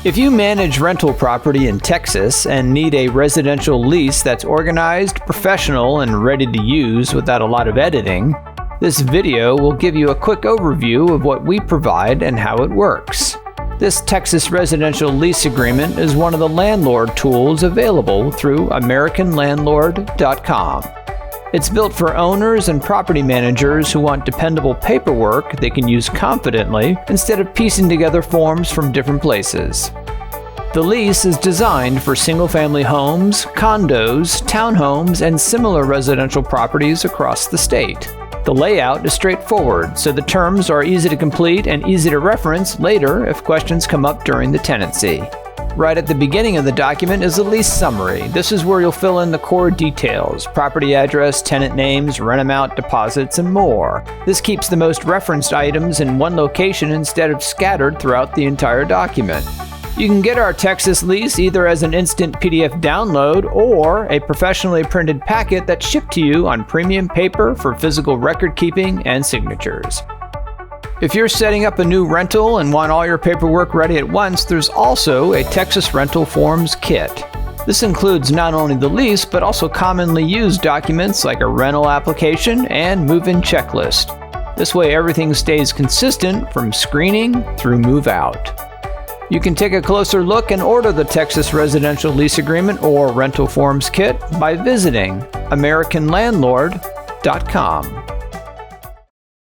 If you manage rental property in Texas and need a residential lease that's organized, professional, and ready to use without a lot of editing, this video will give you a quick overview of what we provide and how it works. This Texas Residential Lease Agreement is one of the Landlord tools available through AmericanLandlord.com. It's built for owners and property managers who want dependable paperwork they can use confidently instead of piecing together forms from different places. The lease is designed for single-family homes, condos, townhomes, and similar residential properties across the state. The layout is straightforward, so the terms are easy to complete and easy to reference later if questions come up during the tenancy. Right at the beginning of the document is a lease summary. This is where you'll fill in the core details: property address, tenant names, rent amount, deposits, and more. This keeps the most referenced items in one location instead of scattered throughout the entire document. You can get our Texas lease either as an instant PDF download or a professionally printed packet that's shipped to you on premium paper for physical record keeping and signatures. If you're setting up a new rental and want all your paperwork ready at once, there's also a Texas Rental Forms Kit. This includes not only the lease, but also commonly used documents like a rental application and move-in checklist. This way everything stays consistent from screening through move-out. You can take a closer look and order the Texas Residential Lease Agreement or Rental Forms Kit by visiting AmericanLandlord.com.